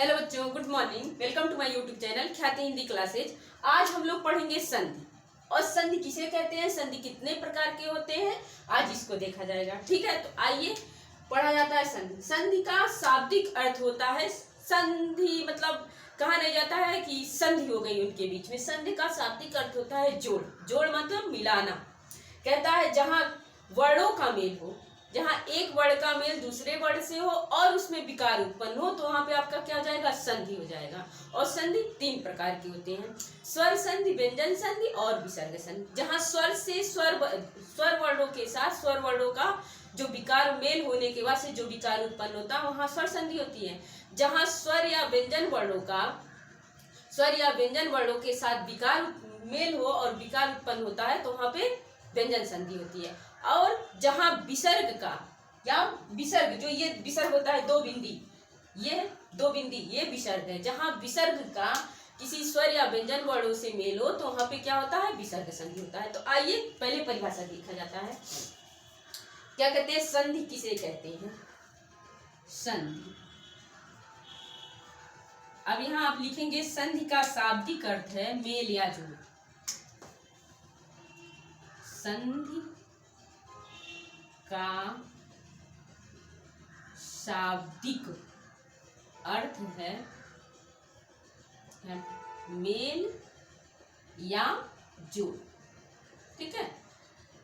Hello बच्चों, good morning. Welcome to my YouTube channel Khyati Hindi classes. आज हम लोग पढ़ेंगे संधि। और संधि किसे कहते हैं, संधि कितने प्रकार के होते हैं, आज इसको देखा जाएगा। ठीक है, तो आइए पढ़ा जाता है संधि। संधि का शाब्दिक अर्थ होता है, संधि मतलब कहा नहीं जाता है कि संधि हो गई उनके बीच में। संधि का शाब्दिक अर्थ होता है जोड़। जोड़ मतलब मिलाना। कहता है जहां वर्णों का मेल हो, जहां एक वर्ण का मेल दूसरे वर्ण से हो और उसमें विकार उत्पन्न हो, तो वहां पे आपका क्या हो जाएगा, संधि हो जाएगा। और संधि तीन प्रकार की होते हैं, स्वर संधि, व्यंजन संधि और विसर्ग संधि। जहां स्वर से स्वर वर्णों के साथ स्वर वर्णों का जो विकार मेल होने के बाद से जो विकार उत्पन्न होता है वहां स्वर संधि होती है। जहां स्वर या व्यंजन वर्णों के साथ विकार मेल हो और विकार उत्पन्न होता है तो वहां पे व्यंजन संधि होती है। और जहां विसर्ग का या विसर्ग, जो ये विसर्ग होता है दो बिंदी, ये विसर्ग है। जहां विसर्ग का किसी स्वर या व्यंजन वर्णों से मेल हो तो वहां पे क्या होता है, विसर्ग संधि होता है। तो आइए पहले परिभाषा देखा जाता है। क्या कहते हैं, संधि किसे कहते हैं। संधि, अब यहां आप लिखेंगे संधि का शाब्दिक अर्थ है मेल या जोड़। संधि का शाब्दिक अर्थ है मेल या जोड़। ठीक है,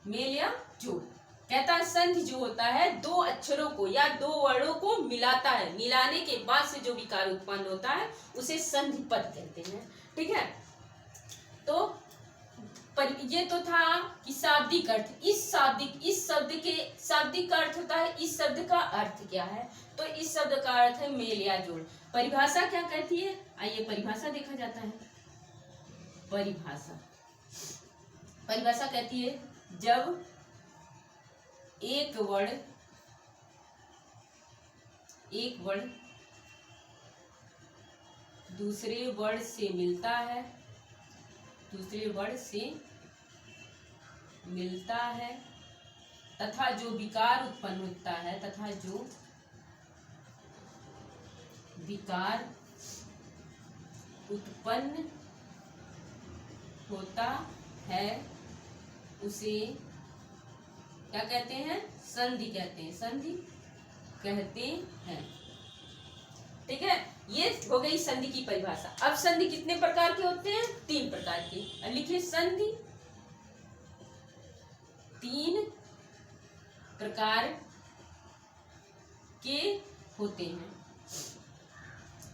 मेल या जोड़। कहता है संधि जो होता है दो अक्षरों को या दो वर्णों को मिलाता है, मिलाने के बाद से जो विकार उत्पन्न होता है उसे संधि पद कहते हैं। ठीक है, तो पर ये तो था कि शाब्दिक अर्थ। इस शब्द के शाब्दिक अर्थ होता है, इस शब्द का अर्थ क्या है, तो इस शब्द का अर्थ है मेल या जोड़। परिभाषा क्या कहती है, आइए परिभाषा देखा जाता है। परिभाषा कहती है जब एक वर्ण दूसरे वर्ण से मिलता है तथा जो विकार उत्पन्न होता है उसे क्या कहते हैं, संधि कहते हैं। ठीक है, ये हो गई संधि की परिभाषा। अब संधि कितने प्रकार के होते हैं, तीन प्रकार के। अब लिखिए संधि तीन प्रकार के होते हैं।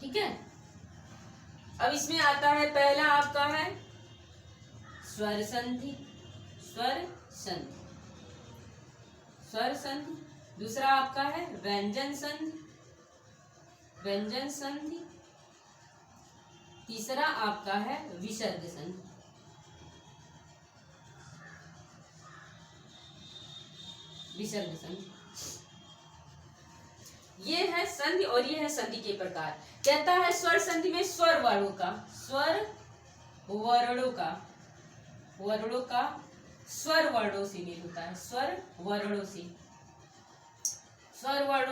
ठीक है, अब इसमें आता है पहला आपका है स्वर संधि। दूसरा आपका है व्यंजन संधि। तीसरा आपका है विसर्ग संधि। ये है संधि और ये है संधि के प्रकार। कहता है स्वर संधि में स्वर वर्णों का स्वर वर्णों से मेल होता है। स्वर वर्णों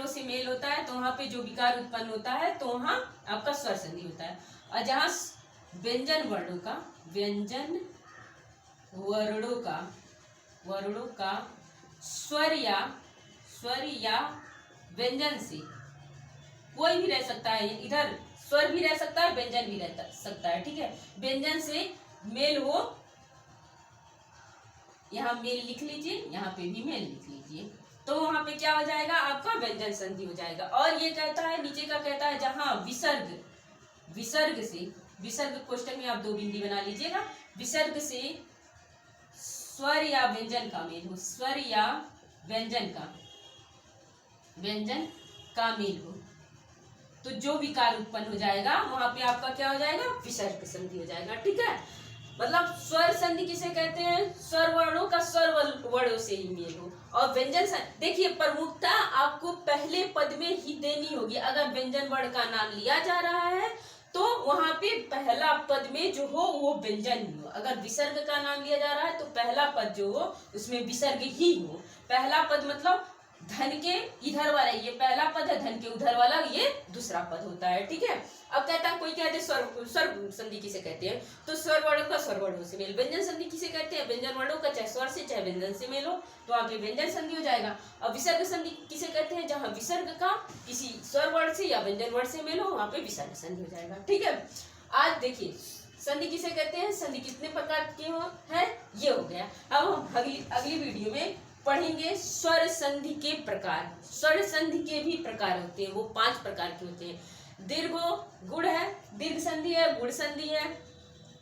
से मेल होता है तो वहां पे जो विकार उत्पन्न होता है तो वहां आपका स्वर संधि होता है। और जहां व्यंजन वर्णों का स्वर या व्यंजन से, कोई भी रह सकता है, इधर स्वर भी रह सकता है, व्यंजन भी रह सकता है। ठीक है, व्यंजन से मेल हो, यहाँ मेल लिख लीजिए, यहाँ पे भी मेल लिख लीजिए, तो वहां पे क्या हो जाएगा, आपका व्यंजन संधि हो जाएगा। और ये कहता है नीचे का कहता है जहां विसर्ग कोष्टक में आप दो बिंदी बना लीजिएगा। विसर्ग से स्वर या व्यंजन का मेल हो, स्वर या व्यंजन का मेल हो, तो जो विकार उत्पन्न हो जाएगा वहां पे आपका क्या हो जाएगा, विसर्ग संधि हो जाएगा। ठीक है, मतलब स्वर संधि किसे कहते हैं, स्वर वर्णों का स्वर वर्णों से ही मेल हो। और व्यंजन संधि, देखिए प्रमुखता आपको पहले पद में ही देनी होगी। अगर व्यंजन वर्ण का नाम लिया जा रहा है तो वहां पे पहला पद में जो हो वो व्यंजन ही हो। अगर विसर्ग का नाम लिया जा रहा है तो पहला पद जो हो उसमें विसर्ग ही हो। पहला पद मतलब धन के इधर वाला ये पहला पद है, धन के उधर वाला ये दूसरा पद होता है। ठीक है, अब कहता है कोई कहते हैं स्वर संधि किसे कहते हैं, तो स्वर वर्णों का स्वर वर्णों से मेल। व्यंजन संधि किसे कहते हैं, व्यंजन वर्णों का चाहे स्वर से चाहे व्यंजन से मेल हो तो वहाँ पे व्यंजन संधि हो जाएगा। अब विसर्ग संधि किसे कहते हैं, जहाँ विसर्ग का किसी स्वर वर्ण से या व्यंजन वर्ण से मेल हो वहाँ पे विसर्ग संधि हो जाएगा। ठीक है, आज देखिए संधि किसे कहते हैं, संधि कितने प्रकार के है ये हो गया। अब हम अगली वीडियो में पढ़ेंगे स्वर संधि के प्रकार। स्वर संधि के भी प्रकार होते हैं, वो 5 प्रकार के होते हैं। दीर्घो गुण है, दीर्घ संधि है, गुण संधि है,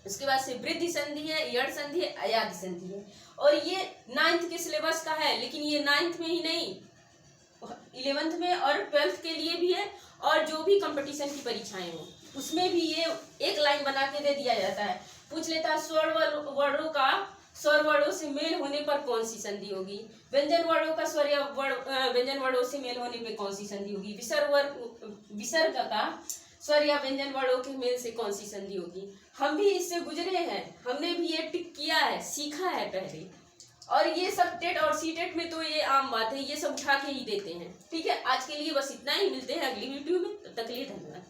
उसके बाद से वृद्धि संधि है, यड़ संधि है, अयादि संधि है। और ये 9th के सिलेबस का है, लेकिन ये 9th में ही नहीं 11th में और 12th के लिए भी है, और जो भी कंपटीशन की परीक्षाएं हो उसमें भी ये एक लाइन बना के दे दिया जाता है। पूछ लेता है स्वर वर्णों का स्वर वर्णों से मेल होने पर कौन सी संधि होगी, व्यंजन वर्णों का स्वर या व्यंजन वर्णों से मेल होने पर कौन सी संधि होगी, विसर्ग का स्वर या व्यंजन वर्णों के मेल से कौन सी संधि होगी। हम भी इससे गुजरे हैं, हमने भी ये टिक किया है, सीखा है पहले, और ये सब टेट और सी टेट में तो ये आम बात है, ये सब उठा के ही देते हैं। ठीक है, आज के लिए बस इतना ही, मिलते हैं अगली वीडियो में, तब तक के लिए धन्यवाद।